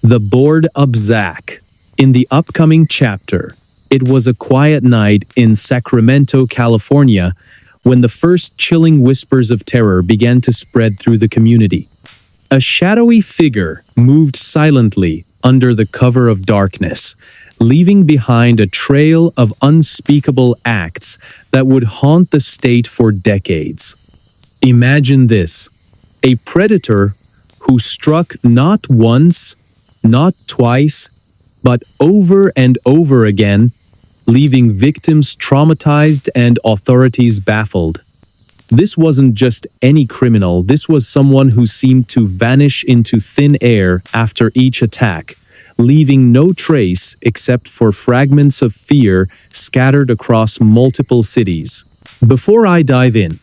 The Board Up Zach. In the upcoming chapter, it was a quiet night in Sacramento, California, when the first chilling whispers of terror began to spread through the community. A shadowy figure moved silently under the cover of darkness, leaving behind a trail of unspeakable acts that would haunt the state for decades. Imagine this: a predator who struck not once, not twice, but over and over again, leaving victims traumatized and authorities baffled. This wasn't just any criminal, this was someone who seemed to vanish into thin air after each attack, leaving no trace except for fragments of fear scattered across multiple cities. Before I dive in,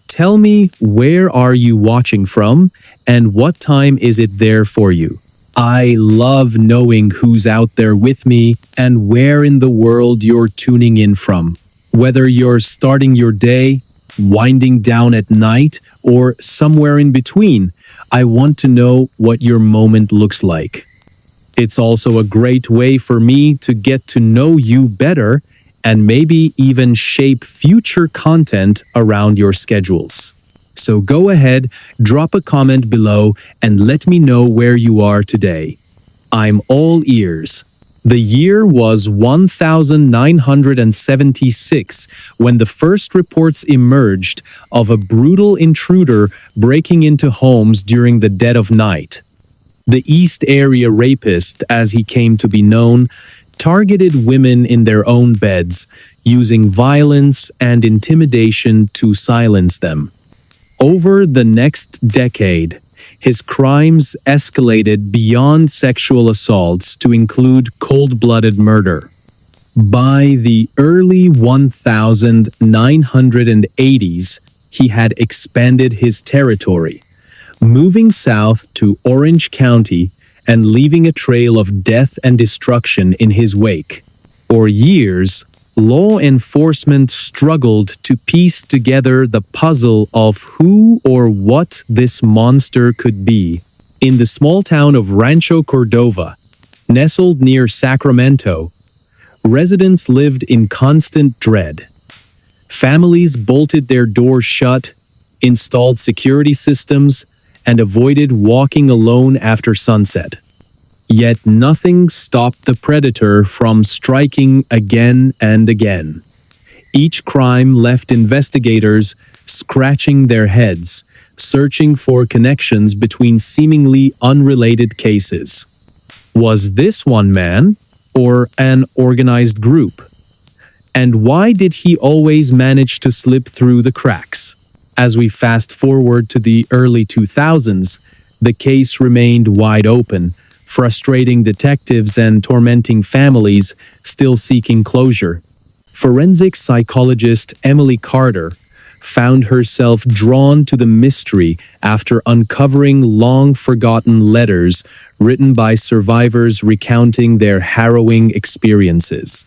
tell me, where are you watching from and what time is it there for you? I love knowing who's out there with me and where in the world you're tuning in from. Whether you're starting your day, winding down at night, or somewhere in between, I want to know what your moment looks like. It's also a great way for me to get to know you better and maybe even shape future content around your schedules. So go ahead, drop a comment below and let me know where you are today. I'm all ears. The year was 1976 when the first reports emerged of a brutal intruder breaking into homes during the dead of night. The East Area Rapist, as he came to be known, targeted women in their own beds, using violence and intimidation to silence them. Over the next decade, his crimes escalated beyond sexual assaults to include cold-blooded murder. By the early 1980s, he had expanded his territory, moving south to Orange County and leaving a trail of death and destruction in his wake. For years, law enforcement struggled to piece together the puzzle of who or what this monster could be. In the small town of Rancho Cordova, nestled near Sacramento, residents lived in constant dread. Families bolted their doors shut, installed security systems, and avoided walking alone after sunset. Yet nothing stopped the predator from striking again and again. Each crime left investigators scratching their heads, searching for connections between seemingly unrelated cases. Was this one man or an organized group? And why did he always manage to slip through the cracks? As we fast forward to the early 2000s, the case remained wide open, frustrating detectives and tormenting families still seeking closure. Forensic psychologist Emily Carter found herself drawn to the mystery after uncovering long-forgotten letters written by survivors recounting their harrowing experiences.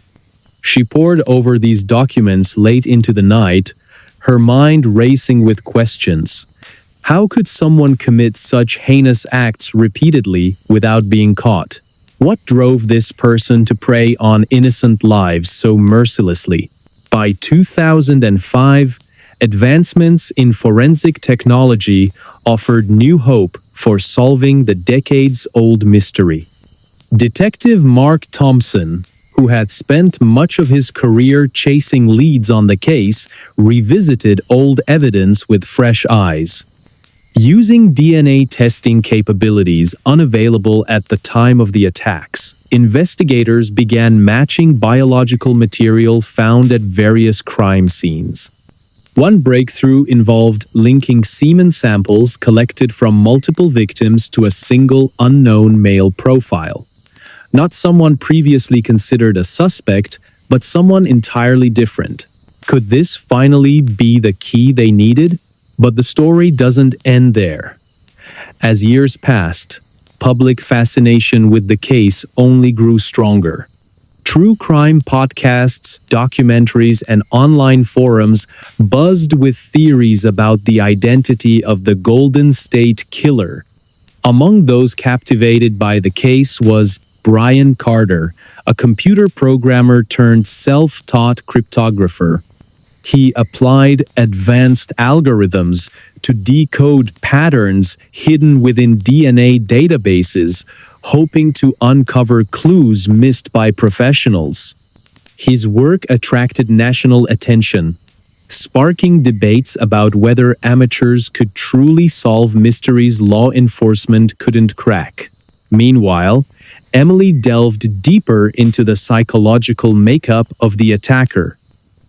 She pored over these documents late into the night, her mind racing with questions. How could someone commit such heinous acts repeatedly without being caught? What drove this person to prey on innocent lives so mercilessly? By 2005, advancements in forensic technology offered new hope for solving the decades-old mystery. Detective Mark Thompson, who had spent much of his career chasing leads on the case, revisited old evidence with fresh eyes. Using DNA testing capabilities unavailable at the time of the attacks, investigators began matching biological material found at various crime scenes. One breakthrough involved linking semen samples collected from multiple victims to a single unknown male profile. Not someone previously considered a suspect, but someone entirely different. Could this finally be the key they needed? But the story doesn't end there. As years passed, public fascination with the case only grew stronger. True crime podcasts, documentaries, and online forums buzzed with theories about the identity of the Golden State Killer. Among those captivated by the case was Brian Carter, a computer programmer turned self-taught cryptographer. He applied advanced algorithms to decode patterns hidden within DNA databases, hoping to uncover clues missed by professionals. His work attracted national attention, sparking debates about whether amateurs could truly solve mysteries law enforcement couldn't crack. Meanwhile, Emily delved deeper into the psychological makeup of the attacker.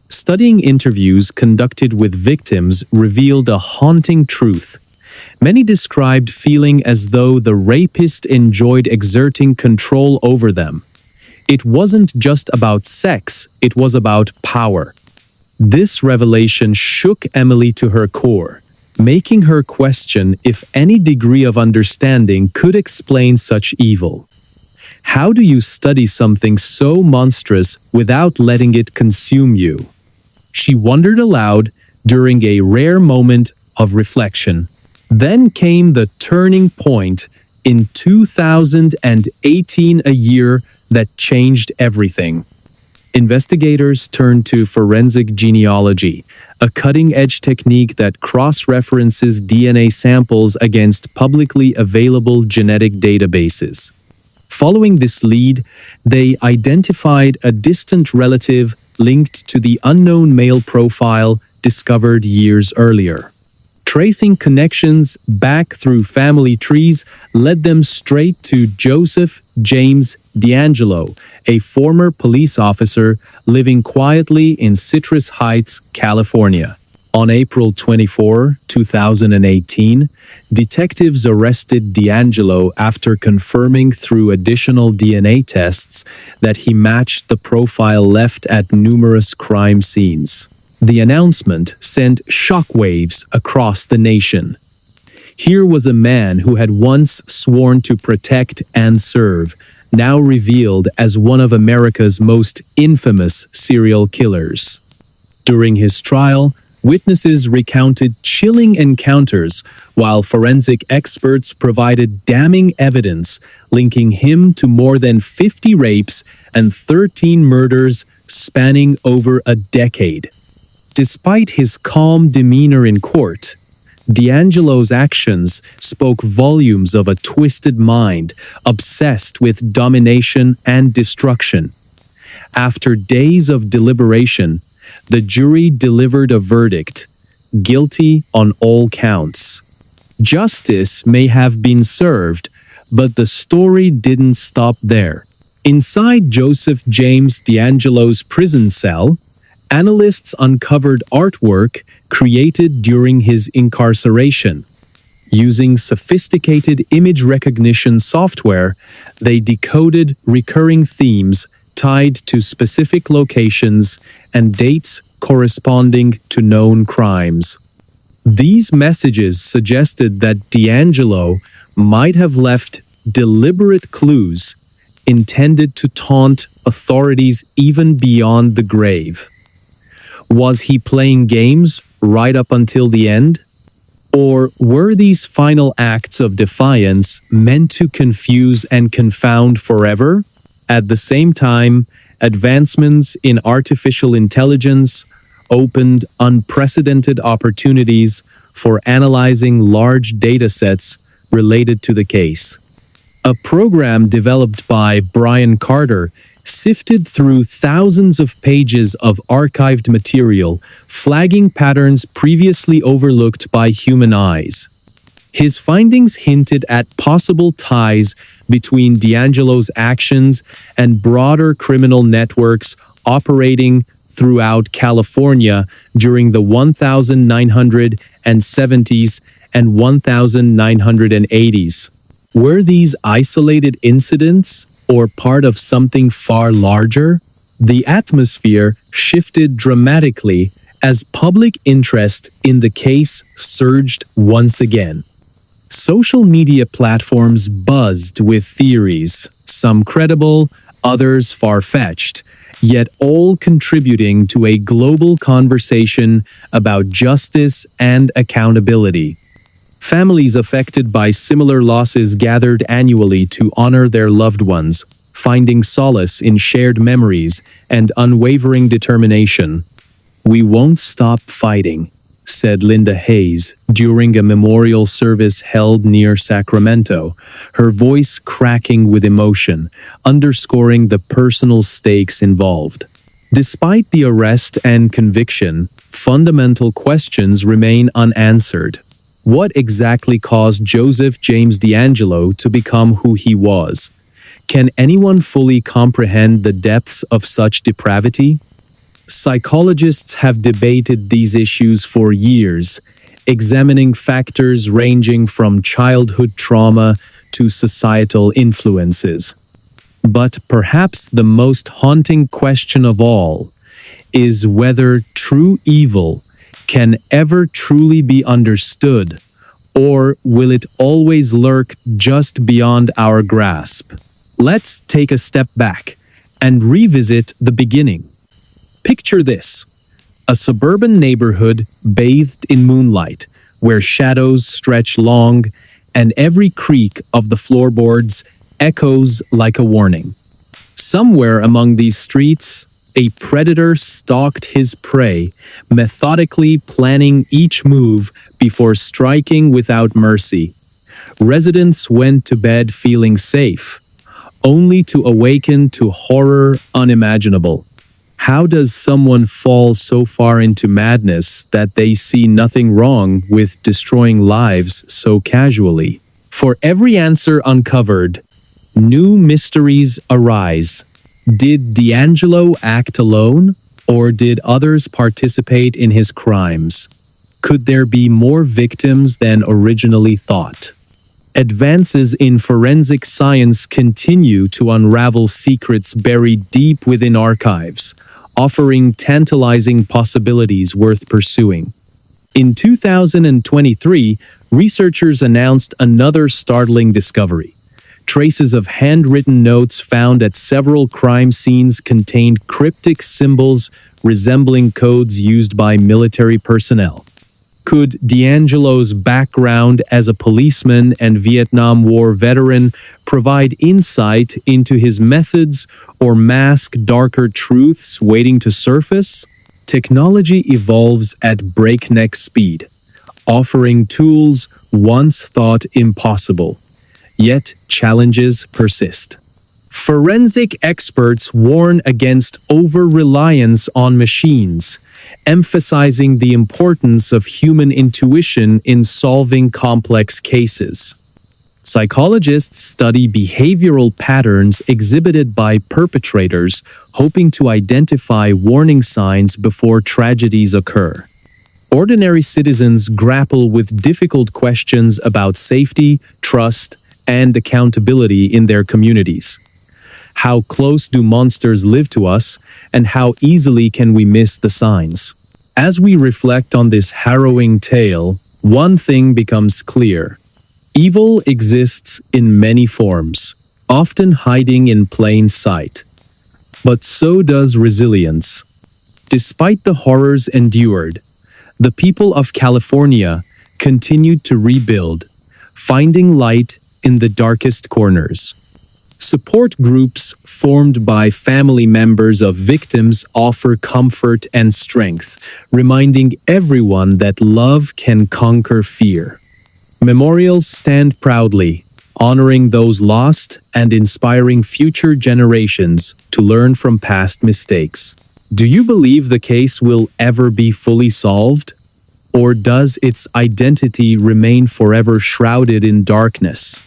Studying interviews conducted with victims revealed a haunting truth. Many described feeling as though the rapist enjoyed exerting control over them. It wasn't just about sex, it was about power. This revelation shook Emily to her core, making her question if any degree of understanding could explain such evil. How do you study something so monstrous without letting it consume you? She wondered aloud during a rare moment of reflection. Then came the turning point in 2018, a year that changed everything. Investigators turned to forensic genealogy, a cutting-edge technique that cross-references DNA samples against publicly available genetic databases. Following this lead, they identified a distant relative linked to the unknown male profile discovered years earlier. Tracing connections back through family trees led them straight to Joseph James DeAngelo, a former police officer living quietly in Citrus Heights, California. On April 24, 2018, detectives arrested DeAngelo after confirming through additional DNA tests that he matched the profile left at numerous crime scenes. The announcement sent shockwaves across the nation. Here was a man who had once sworn to protect and serve, now revealed as one of America's most infamous serial killers. During his trial, witnesses recounted chilling encounters, while forensic experts provided damning evidence linking him to more than 50 rapes and 13 murders spanning over a decade. Despite his calm demeanor in court, DeAngelo's actions spoke volumes of a twisted mind obsessed with domination and destruction. After days of deliberation, the jury delivered a verdict: guilty on all counts. Justice may have been served, but the story didn't stop there. Inside Joseph James DeAngelo's prison cell, analysts uncovered artwork created during his incarceration. Using sophisticated image recognition software, they decoded recurring themes tied to specific locations and dates corresponding to known crimes. These messages suggested that DeAngelo might have left deliberate clues intended to taunt authorities even beyond the grave. Was he playing games right up until the end? Or were these final acts of defiance meant to confuse and confound forever? At the same time, advancements in artificial intelligence opened unprecedented opportunities for analyzing large datasets related to the case. A program developed by Brian Carter sifted through thousands of pages of archived material, flagging patterns previously overlooked by human eyes. His findings hinted at possible ties between DeAngelo's actions and broader criminal networks operating throughout California during the 1970s and 1980s. Were these isolated incidents or part of something far larger? The atmosphere shifted dramatically as public interest in the case surged once again. Social media platforms buzzed with theories, some credible, others far-fetched, yet all contributing to a global conversation about justice and accountability. Families affected by similar losses gathered annually to honor their loved ones, finding solace in shared memories and unwavering determination. "We won't stop fighting," said Linda Hayes during a memorial service held near Sacramento, her voice cracking with emotion, underscoring the personal stakes involved. Despite the arrest and conviction, fundamental questions remain unanswered. What exactly caused Joseph James DeAngelo to become who he was? Can anyone fully comprehend the depths of such depravity? Psychologists have debated these issues for years, examining factors ranging from childhood trauma to societal influences. But perhaps the most haunting question of all is whether true evil can ever truly be understood, or will it always lurk just beyond our grasp? Let's take a step back and revisit the beginning. Picture this: a suburban neighborhood bathed in moonlight, where shadows stretch long and every creak of the floorboards echoes like a warning. Somewhere among these streets, a predator stalked his prey, methodically planning each move before striking without mercy. Residents went to bed feeling safe, only to awaken to horror unimaginable. How does someone fall so far into madness that they see nothing wrong with destroying lives so casually? For every answer uncovered, new mysteries arise. Did DeAngelo act alone, or did others participate in his crimes? Could there be more victims than originally thought? Advances in forensic science continue to unravel secrets buried deep within archives, offering tantalizing possibilities worth pursuing. In 2023, researchers announced another startling discovery. Traces of handwritten notes found at several crime scenes contained cryptic symbols resembling codes used by military personnel. Could DeAngelo's background as a policeman and Vietnam War veteran provide insight into his methods or mask darker truths waiting to surface? Technology evolves at breakneck speed, offering tools once thought impossible. Yet challenges persist. Forensic experts warn against over-reliance on machines, emphasizing the importance of human intuition in solving complex cases. Psychologists study behavioral patterns exhibited by perpetrators, hoping to identify warning signs before tragedies occur. Ordinary citizens grapple with difficult questions about safety, trust, and accountability in their communities. How close do monsters live to us, and how easily can we miss the signs? As we reflect on this harrowing tale, one thing becomes clear. Evil exists in many forms, often hiding in plain sight. But so does resilience. Despite the horrors endured, the people of California continued to rebuild, finding light in the darkest corners. Support groups formed by family members of victims offer comfort and strength, reminding everyone that love can conquer fear. Memorials stand proudly, honoring those lost and inspiring future generations to learn from past mistakes. Do you believe the case will ever be fully solved? Or does its identity remain forever shrouded in darkness?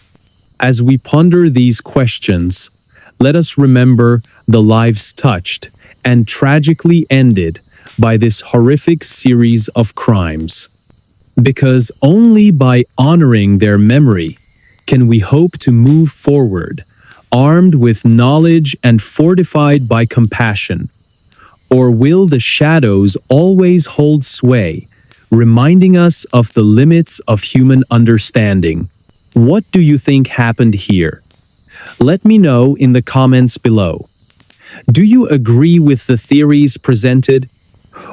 As we ponder these questions, let us remember the lives touched and tragically ended by this horrific series of crimes. Because only by honoring their memory can we hope to move forward, armed with knowledge and fortified by compassion. Or will the shadows always hold sway, reminding us of the limits of human understanding? What do you think happened here? Let me know in the comments below. Do you agree with the theories presented?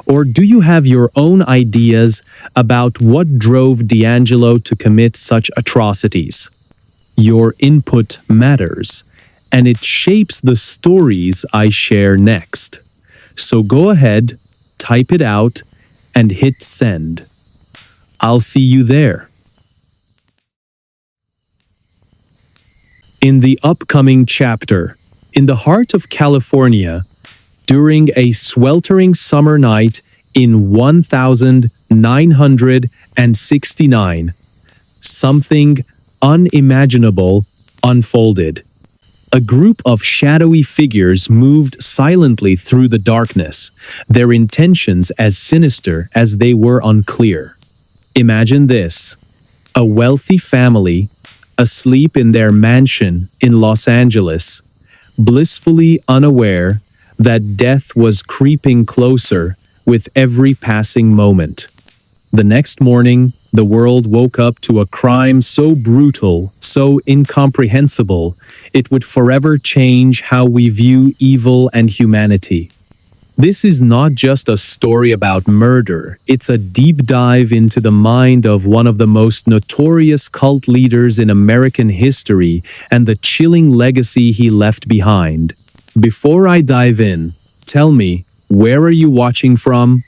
Or do you have your own ideas about what drove D'Angelo to commit such atrocities? Your input matters, and it shapes the stories I share next. So go ahead, type it out, and hit send. I'll see you there. In the upcoming chapter, in the heart of California, during a sweltering summer night in 1969, something unimaginable unfolded. A group of shadowy figures moved silently through the darkness, their intentions as sinister as they were unclear. Imagine this: a wealthy family, asleep in their mansion in Los Angeles, blissfully unaware that death was creeping closer with every passing moment. The next morning, the world woke up to a crime so brutal, so incomprehensible, it would forever change how we view evil and humanity. This is not just a story about murder, it's a deep dive into the mind of one of the most notorious cult leaders in American history and the chilling legacy he left behind. Before I dive in, tell me, where are you watching from?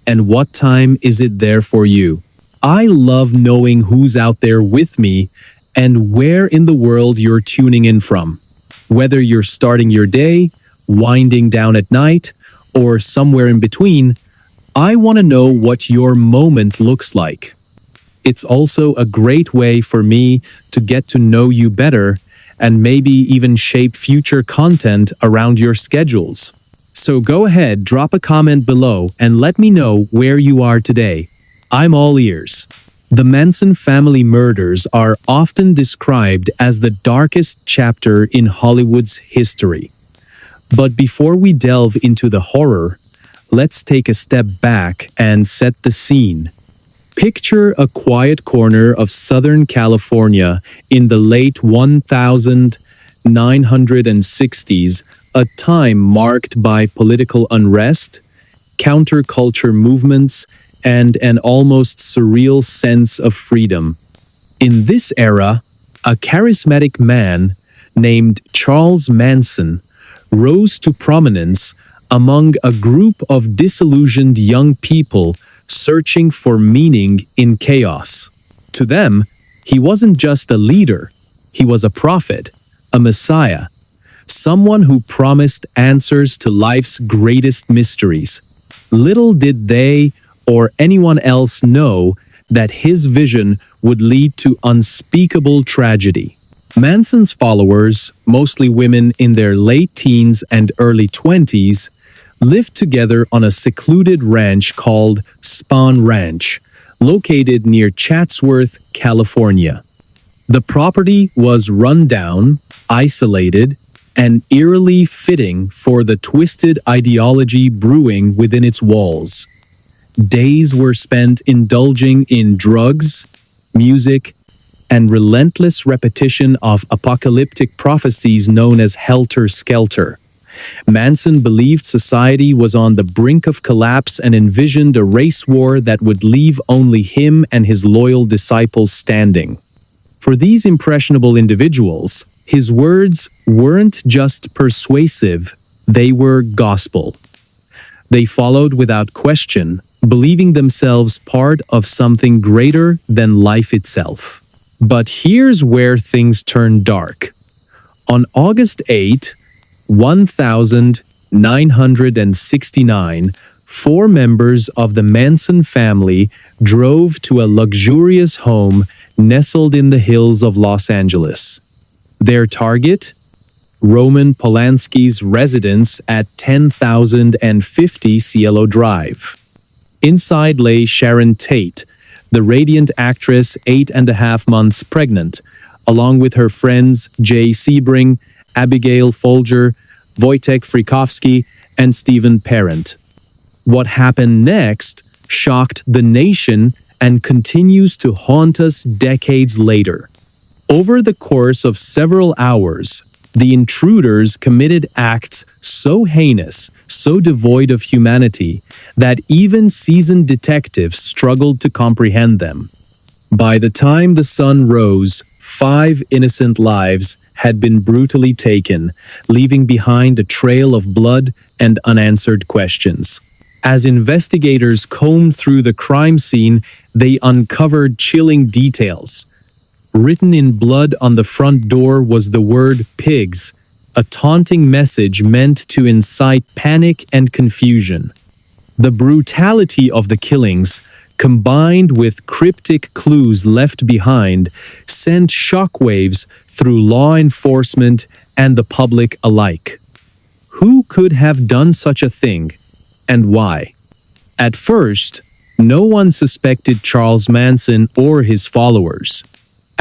And what time is it there for you? I love knowing who's out there with me and where in the world you're tuning in from. Whether you're starting your day, winding down at night, or somewhere in between, I want to know what your moment looks like. It's also a great way for me to get to know you better and maybe even shape future content around your schedules. So go ahead, drop a comment below and let me know where you are today. I'm all ears. The Manson family murders are often described as the darkest chapter in Hollywood's history. But before we delve into the horror, let's take a step back and set the scene. Picture a quiet corner of Southern California in the late 1960s, a time marked by political unrest, counterculture movements, and an almost surreal sense of freedom. In this era, a charismatic man named Charles Manson rose to prominence among a group of disillusioned young people searching for meaning in chaos. To them, he wasn't just a leader, he was a prophet, a messiah, someone who promised answers to life's greatest mysteries. Little did they or anyone else know that his vision would lead to unspeakable tragedy. Manson's followers, mostly women in their late teens and early 20s, lived together on a secluded ranch called Spahn Ranch, located near Chatsworth, California. The property was run down, isolated, and eerily fitting for the twisted ideology brewing within its walls. Days were spent indulging in drugs, music, and relentless repetition of apocalyptic prophecies known as helter-skelter. Manson believed society was on the brink of collapse and envisioned a race war that would leave only him and his loyal disciples standing. For these impressionable individuals, his words weren't just persuasive, they were gospel. They followed without question, believing themselves part of something greater than life itself. But here's where things turn dark. On August 8, 1969, 4 members of the Manson family drove to a luxurious home nestled in the hills of Los Angeles. Their target? Roman Polanski's residence at 10,050 Cielo Drive. Inside lay Sharon Tate, the radiant actress 8.5 months pregnant, along with her friends Jay Sebring, Abigail Folger, Wojtek Frykowski, and Stephen Parent. What happened next shocked the nation and continues to haunt us decades later. Over the course of several hours, The intruders committed acts so heinous, so devoid of humanity, that even seasoned detectives struggled to comprehend them. By the time the sun rose, 5 innocent lives had been brutally taken, leaving behind a trail of blood and unanswered questions. As investigators combed through the crime scene, they uncovered chilling details. Written in blood on the front door was the word pigs, a taunting message meant to incite panic and confusion. The brutality of the killings, combined with cryptic clues left behind, sent shockwaves through law enforcement and the public alike. Who could have done such a thing, and why? At first, no one suspected Charles Manson or his followers.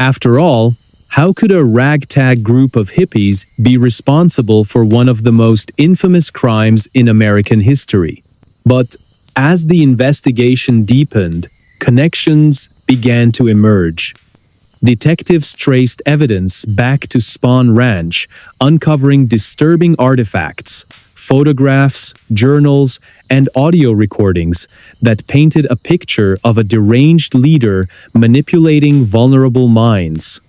After all, how could a ragtag group of hippies be responsible for one of the most infamous crimes in American history? But as the investigation deepened, connections began to emerge. Detectives traced evidence back to Spahn Ranch, uncovering disturbing artifacts, photographs, journals, and audio recordings that painted a picture of a deranged leader manipulating vulnerable minds.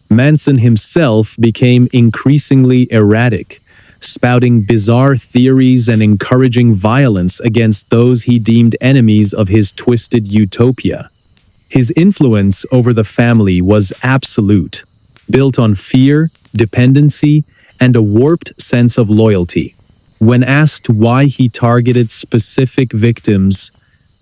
Manson himself became increasingly erratic, spouting bizarre theories and encouraging violence against those he deemed enemies of his twisted utopia. His influence over the family was absolute, built on fear, dependency, and a warped sense of loyalty. When asked why he targeted specific victims,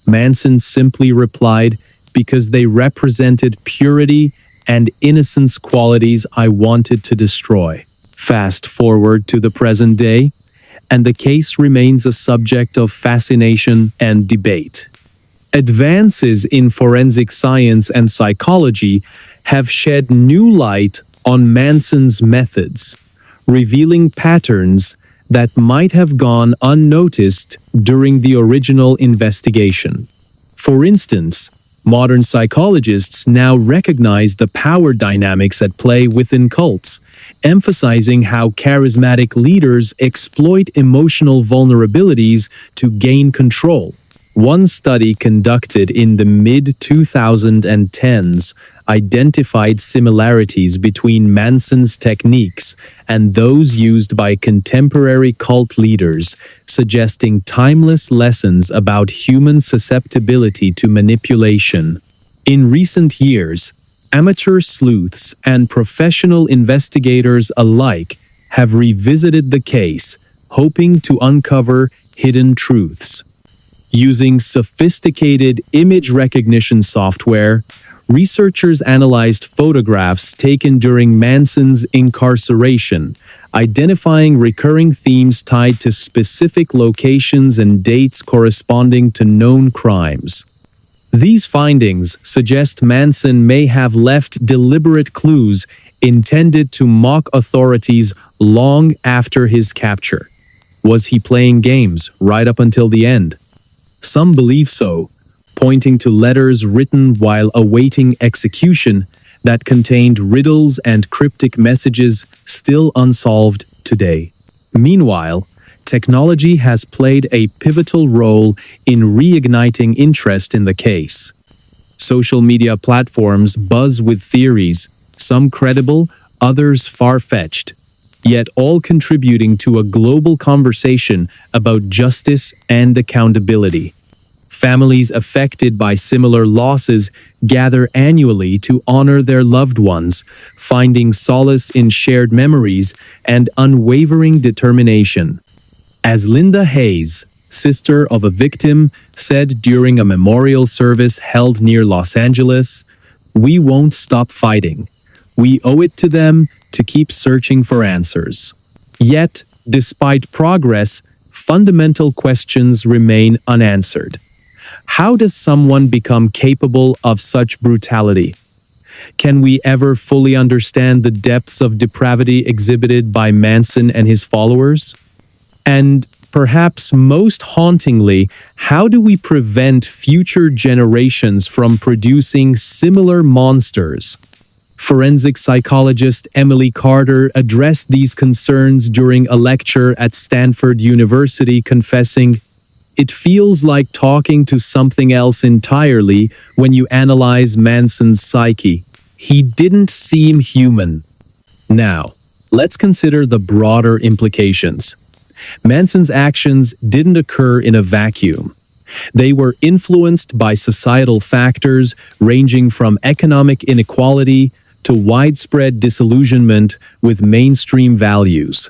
Manson simply replied, "Because they represented purity and innocence, qualities I wanted to destroy." Fast forward to the present day, and the case remains a subject of fascination and debate. Advances in forensic science and psychology have shed new light on Manson's methods, revealing patterns that might have gone unnoticed during the original investigation. For instance, modern psychologists now recognize the power dynamics at play within cults, emphasizing how charismatic leaders exploit emotional vulnerabilities to gain control. One study conducted in the mid-2010s identified similarities between Manson's techniques and those used by contemporary cult leaders, suggesting timeless lessons about human susceptibility to manipulation. In recent years, amateur sleuths and professional investigators alike have revisited the case, hoping to uncover hidden truths. Using sophisticated image recognition software, researchers analyzed photographs taken during Manson's incarceration, identifying recurring themes tied to specific locations and dates corresponding to known crimes. These findings suggest Manson may have left deliberate clues intended to mock authorities long after his capture. Was he playing games right up until the end? Some believe so, pointing to letters written while awaiting execution that contained riddles and cryptic messages still unsolved today. Meanwhile, technology has played a pivotal role in reigniting interest in the case. Social media platforms buzz with theories, some credible, others far-fetched, yet all contributing to a global conversation about justice and accountability. Families affected by similar losses gather annually to honor their loved ones, finding solace in shared memories and unwavering determination. As Linda Hayes, sister of a victim, said during a memorial service held near Los Angeles, "We won't stop fighting. We owe it to them to keep searching for answers." Yet, despite progress, fundamental questions remain unanswered. How does someone become capable of such brutality? Can we ever fully understand the depths of depravity exhibited by Manson and his followers? And perhaps most hauntingly, how do we prevent future generations from producing similar monsters? Forensic psychologist Emily Carter addressed these concerns during a lecture at Stanford University, confessing, "It feels like talking to something else entirely when you analyze Manson's psyche. He didn't seem human." Now, let's consider the broader implications. Manson's actions didn't occur in a vacuum. They were influenced by societal factors ranging from economic inequality to widespread disillusionment with mainstream values.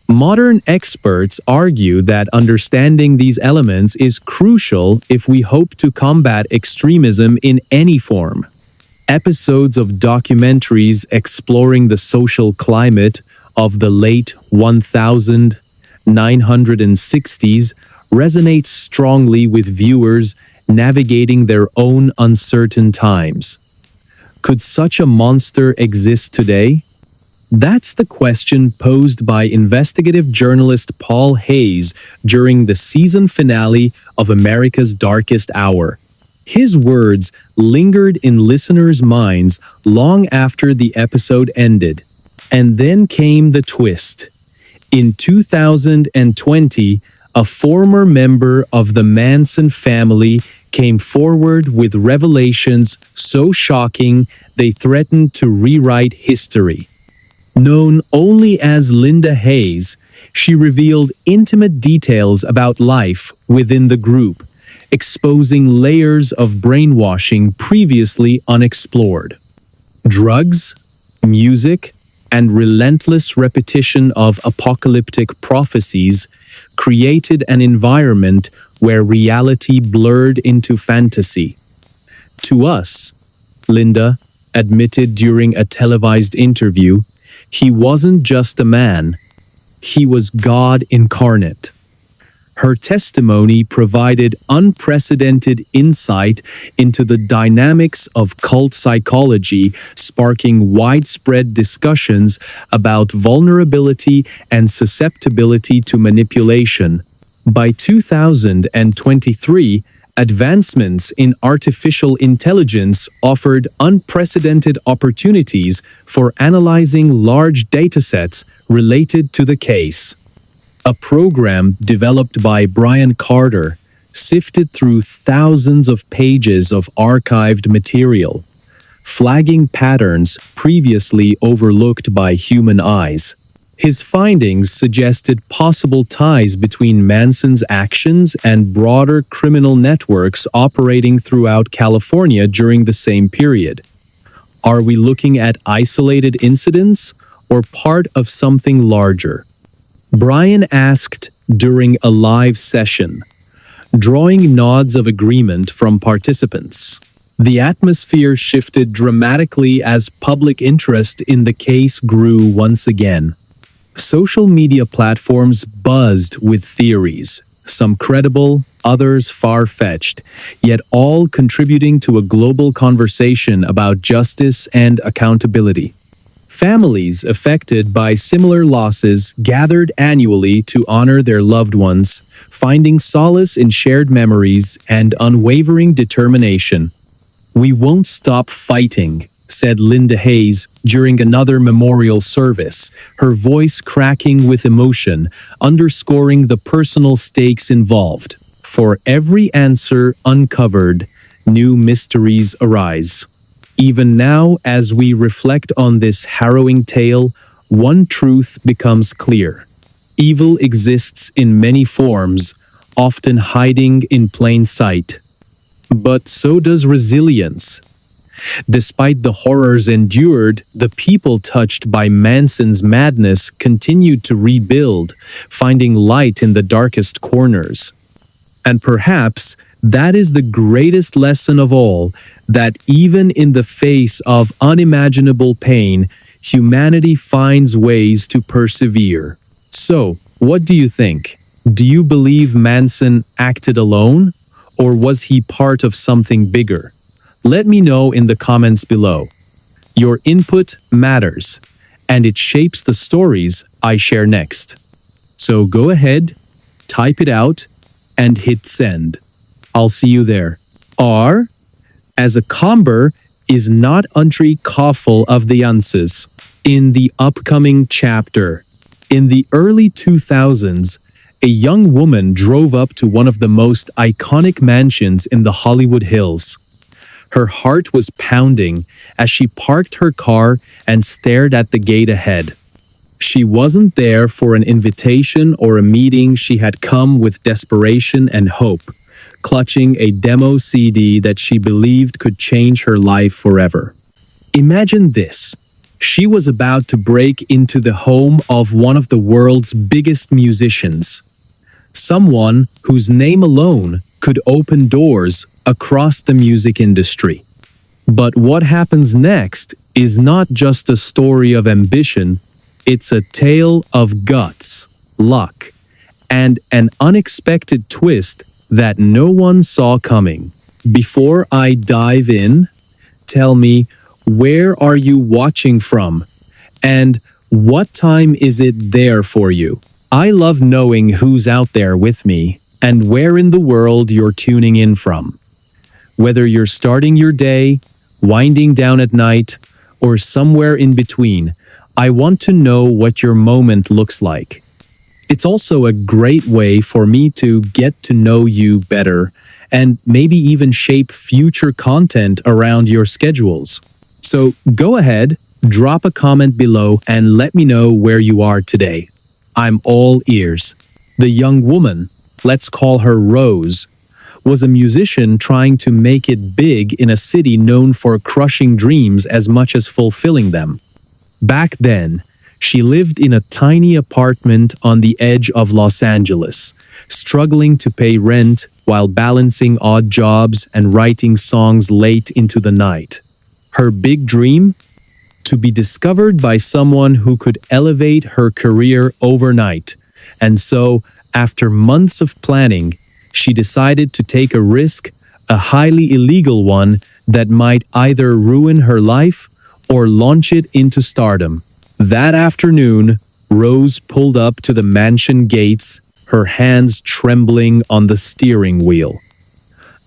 Modern experts argue that understanding these elements is crucial if we hope to combat extremism in any form. Episodes of documentaries exploring the social climate of the late 1960s resonate strongly with viewers navigating their own uncertain times. Could such a monster exist today? That's the question posed by investigative journalist Paul Hayes during the season finale of America's Darkest Hour. His words lingered in listeners' minds long after the episode ended. And then came the twist. In 2020, a former member of the Manson family came forward with revelations so shocking they threatened to rewrite history. Known only as Linda Hayes, she revealed intimate details about life within the group, exposing layers of brainwashing previously unexplored. Drugs, music, and relentless repetition of apocalyptic prophecies created an environment where reality blurred into fantasy. To us, Linda admitted during a televised interview, he wasn't just a man, he was God incarnate. Her testimony provided unprecedented insight into the dynamics of cult psychology, sparking widespread discussions about vulnerability and susceptibility to manipulation. By 2023, advancements in artificial intelligence offered unprecedented opportunities for analyzing large datasets related to the case. A program developed by Brian Carter sifted through thousands of pages of archived material, flagging patterns previously overlooked by human eyes. His findings suggested possible ties between Manson's actions and broader criminal networks operating throughout California during the same period. Are we looking at isolated incidents or part of something larger? Brian asked during a live session, drawing nods of agreement from participants. The atmosphere shifted dramatically as public interest in the case grew once again. Social media platforms buzzed with theories, some credible, others far-fetched, yet all contributing to a global conversation about justice and accountability. Families affected by similar losses gathered annually to honor their loved ones, finding solace in shared memories and unwavering determination. "We won't stop fighting," said Linda Hayes during another memorial service, her voice cracking with emotion, underscoring the personal stakes involved. "For every answer uncovered, new mysteries arise." Even now, as we reflect on this harrowing tale, one truth becomes clear. Evil exists in many forms, often hiding in plain sight. But so does resilience. Despite the horrors endured, the people touched by Manson's madness continued to rebuild, finding light in the darkest corners. And perhaps that is the greatest lesson of all, that even in the face of unimaginable pain, humanity finds ways to persevere. So, what do you think? Do you believe Manson acted alone? Or was he part of something bigger? Let me know in the comments below. Your input matters, and it shapes the stories I share next. So go ahead, type it out, and hit send. I'll see you there. Or, as a comber, is not Untri Koffel of the Unses. In the upcoming chapter, in the early 2000s, a young woman drove up to one of the most iconic mansions in the Hollywood Hills. Her heart was pounding as she parked her car and stared at the gate ahead. She wasn't there for an invitation or a meeting. She had come with desperation and hope, clutching a demo CD that she believed could change her life forever. Imagine this. She was about to break into the home of one of the world's biggest musicians. Someone whose name alone could open doors across the music industry. But what happens next is not just a story of ambition, it's a tale of guts, luck, and an unexpected twist that no one saw coming. Before I dive in, tell me, where are you watching from? And what time is it there for you? I love knowing who's out there with me and where in the world you're tuning in from. Whether you're starting your day, winding down at night, or somewhere in between, I want to know what your moment looks like. It's also a great way for me to get to know you better and maybe even shape future content around your schedules. So go ahead, drop a comment below and let me know where you are today. I'm all ears. The young woman, let's call her Rose, was a musician trying to make it big in a city known for crushing dreams as much as fulfilling them. Back then, she lived in a tiny apartment on the edge of Los Angeles, struggling to pay rent while balancing odd jobs and writing songs late into the night. Her big dream? To be discovered by someone who could elevate her career overnight. And so, after months of planning, she decided to take a risk, a highly illegal one that might either ruin her life or launch it into stardom. That afternoon, Rose pulled up to the mansion gates, her hands trembling on the steering wheel.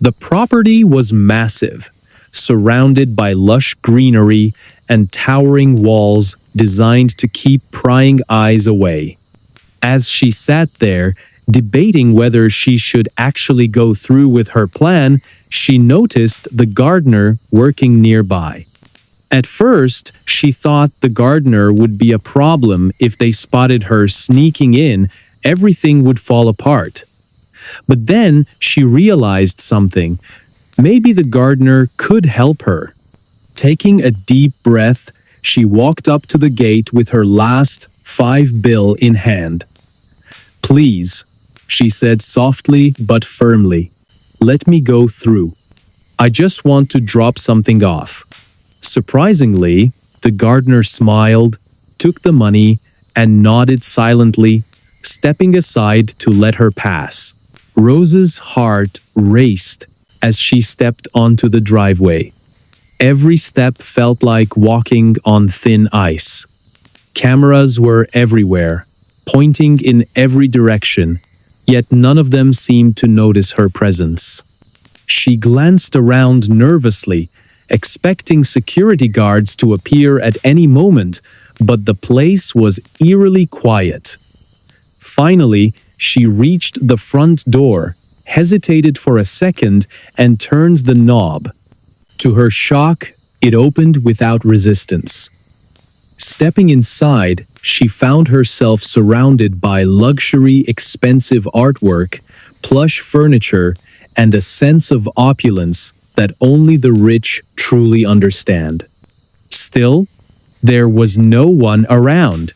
The property was massive, surrounded by lush greenery and towering walls designed to keep prying eyes away. As she sat there, debating whether she should actually go through with her plan, she noticed the gardener working nearby. At first, she thought the gardener would be a problem. If they spotted her sneaking in, everything would fall apart. But then she realized something. Maybe the gardener could help her. Taking a deep breath, she walked up to the gate with her last $5 bill in hand. "Please," she said softly but firmly, "let me go through. I just want to drop something off." Surprisingly, the gardener smiled, took the money, and nodded silently, stepping aside to let her pass. Rose's heart raced as she stepped onto the driveway. Every step felt like walking on thin ice. Cameras were everywhere, pointing in every direction, yet none of them seemed to notice her presence. She glanced around nervously, expecting security guards to appear at any moment, but the place was eerily quiet. Finally, she reached the front door, hesitated for a second, and turned the knob. To her shock, it opened without resistance. Stepping inside, she found herself surrounded by luxury, expensive artwork, plush furniture, and a sense of opulence that only the rich truly understand. Still, there was no one around.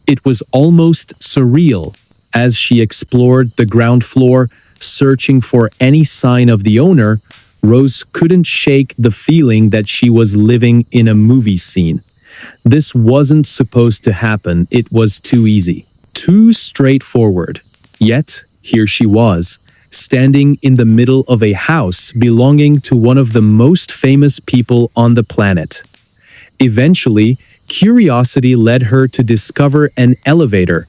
It was almost surreal. As she explored the ground floor, searching for any sign of the owner, Rose couldn't shake the feeling that she was living in a movie scene. This wasn't supposed to happen. It was too easy, too straightforward. Yet, here she was, standing in the middle of a house belonging to one of the most famous people on the planet. Eventually, curiosity led her to discover an elevator.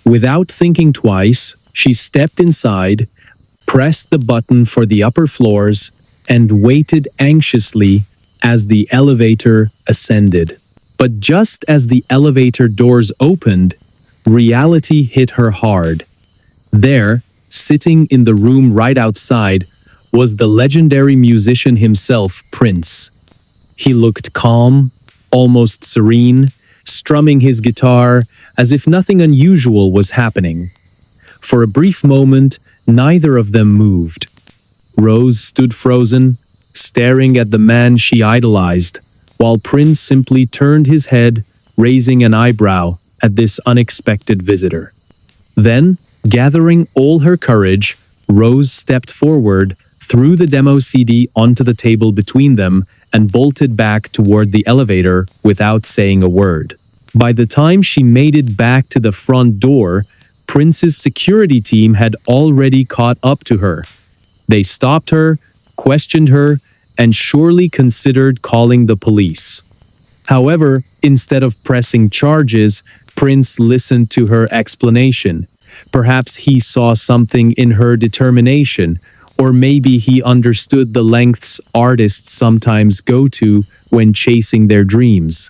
Without thinking twice, she stepped inside, pressed the button for the upper floors, and waited anxiously as the elevator ascended. But just as the elevator doors opened, reality hit her hard. There, sitting in the room right outside, was the legendary musician himself, Prince. He looked calm, almost serene, strumming his guitar as if nothing unusual was happening. For a brief moment, neither of them moved. Rose stood frozen, staring at the man she idolized, while Prince simply turned his head, raising an eyebrow at this unexpected visitor. Then, gathering all her courage, Rose stepped forward, threw the demo CD onto the table between them, and bolted back toward the elevator without saying a word. By the time she made it back to the front door, Prince's security team had already caught up to her. They stopped her, questioned her, and surely considered calling the police. However, instead of pressing charges, Prince listened to her explanation. Perhaps he saw something in her determination, or maybe he understood the lengths artists sometimes go to when chasing their dreams.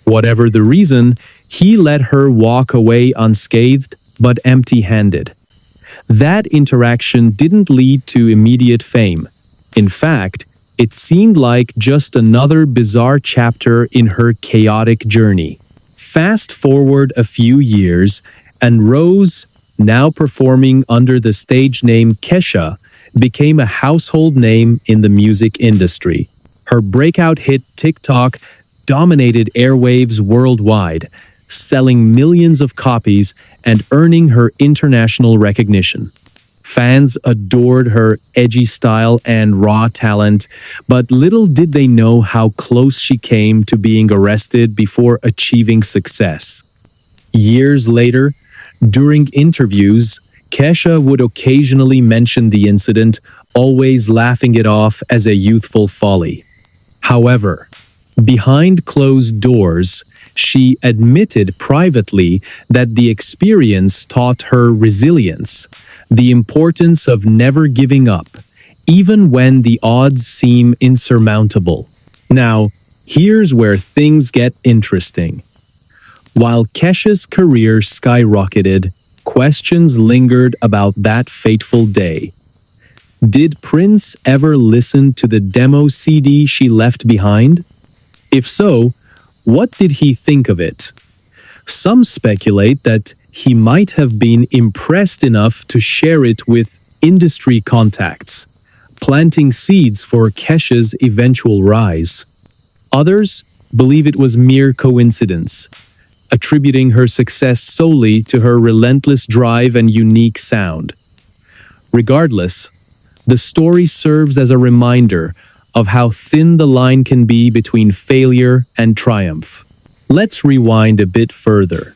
Whatever the reason, he let her walk away unscathed but empty-handed. That interaction didn't lead to immediate fame. In fact, it seemed like just another bizarre chapter in her chaotic journey. Fast forward a few years, and Rose, now performing under the stage name Kesha, became a household name in the music industry. Her breakout hit TikTok dominated airwaves worldwide, selling millions of copies and earning her international recognition. Fans adored her edgy style and raw talent, but little did they know how close she came to being arrested before achieving success. Years later, during interviews, Kesha would occasionally mention the incident, always laughing it off as a youthful folly. However, behind closed doors, she admitted privately that the experience taught her resilience, the importance of never giving up, even when the odds seem insurmountable. Now, here's where things get interesting. While Kesha's career skyrocketed, questions lingered about that fateful day. Did Prince ever listen to the demo CD she left behind? If so, what did he think of it? Some speculate that he might have been impressed enough to share it with industry contacts, planting seeds for Kesha's eventual rise. Others believe it was mere coincidence, attributing her success solely to her relentless drive and unique sound. Regardless, the story serves as a reminder of how thin the line can be between failure and triumph. Let's rewind a bit further.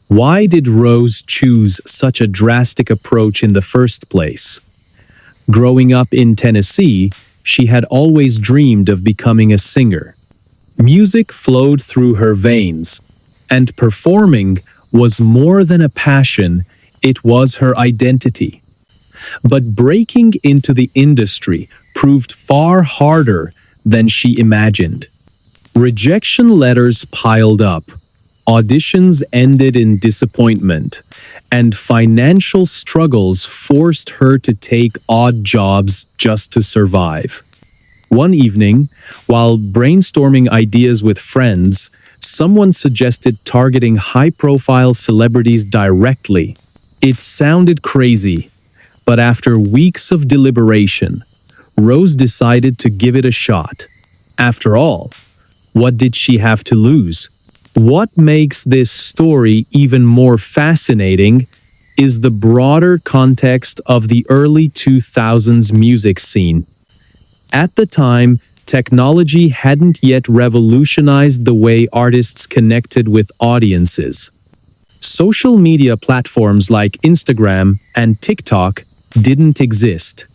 Why did Rose choose such a drastic approach in the first place? Growing up in Tennessee, she had always dreamed of becoming a singer. Music flowed through her veins, and performing was more than a passion, it was her identity. But breaking into the industry proved far harder than she imagined. Rejection letters piled up, auditions ended in disappointment, and financial struggles forced her to take odd jobs just to survive. One evening, while brainstorming ideas with friends, someone suggested targeting high-profile celebrities directly. It sounded crazy, but after weeks of deliberation, Rose decided to give it a shot. After all, what did she have to lose? What makes this story even more fascinating is the broader context of the early 2000s music scene. At the time, technology hadn't yet revolutionized the way artists connected with audiences. Social media platforms like Instagram and TikTok didn't exist,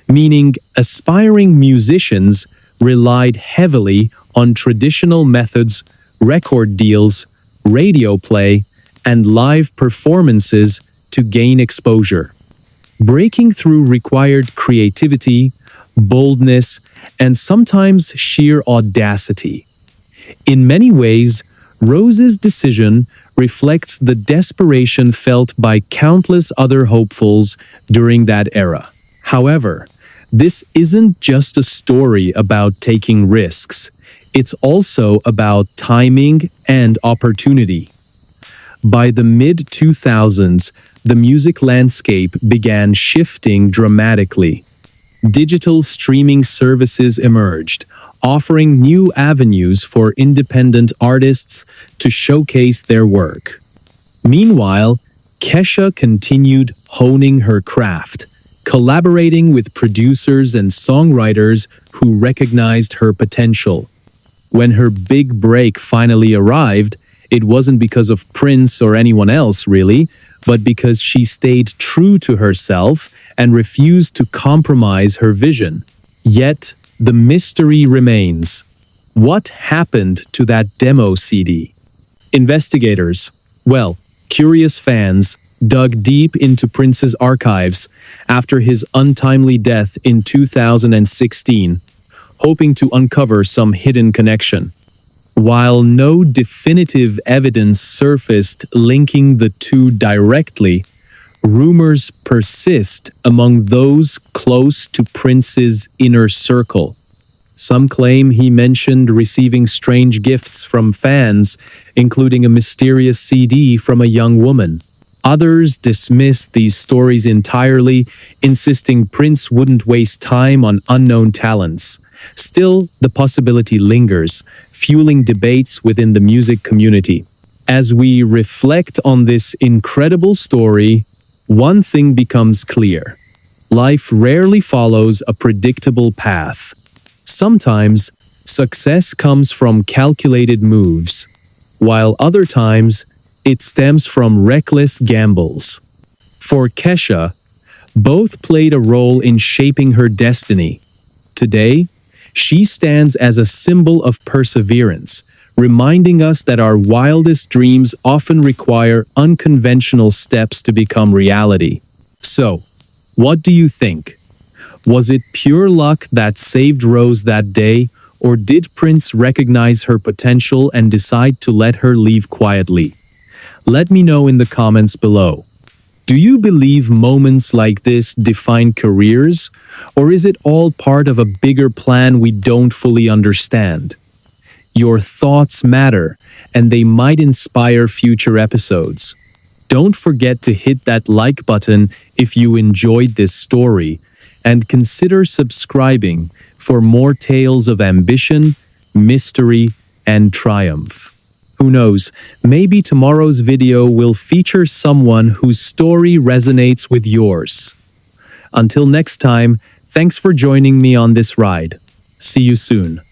meaning aspiring musicians relied heavily on traditional methods, record deals, radio play, and live performances to gain exposure. Breaking through required creativity, boldness, and sometimes sheer audacity. In many ways, Rose's decision reflects the desperation felt by countless other hopefuls during that era. However, this isn't just a story about taking risks. It's also about timing and opportunity. By the mid-2000s, the music landscape began shifting dramatically. Digital streaming services emerged, offering new avenues for independent artists to showcase their work. Meanwhile, Kesha continued honing her craft, collaborating with producers and songwriters who recognized her potential. When her big break finally arrived, it wasn't because of Prince or anyone else, really, but because she stayed true to herself and refused to compromise her vision. Yet, the mystery remains. What happened to that demo CD? Investigators, curious fans, dug deep into Prince's archives after his untimely death in 2016, hoping to uncover some hidden connection. While no definitive evidence surfaced linking the two directly, rumors persist among those close to Prince's inner circle. Some claim he mentioned receiving strange gifts from fans, including a mysterious CD from a young woman. Others dismiss these stories entirely, insisting Prince wouldn't waste time on unknown talents. Still, the possibility lingers, fueling debates within the music community. As we reflect on this incredible story, one thing becomes clear. Life rarely follows a predictable path. Sometimes, success comes from calculated moves, while other times, it stems from reckless gambles. For Kesha, both played a role in shaping her destiny. Today, she stands as a symbol of perseverance, reminding us that our wildest dreams often require unconventional steps to become reality. So, what do you think? Was it pure luck that saved Rose that day, or did Prince recognize her potential and decide to let her leave quietly? Let me know in the comments below. Do you believe moments like this define careers, or is it all part of a bigger plan we don't fully understand? Your thoughts matter, and they might inspire future episodes. Don't forget to hit that like button if you enjoyed this story, and consider subscribing for more tales of ambition, mystery, and triumph. Who knows, maybe tomorrow's video will feature someone whose story resonates with yours. Until next time, thanks for joining me on this ride. See you soon.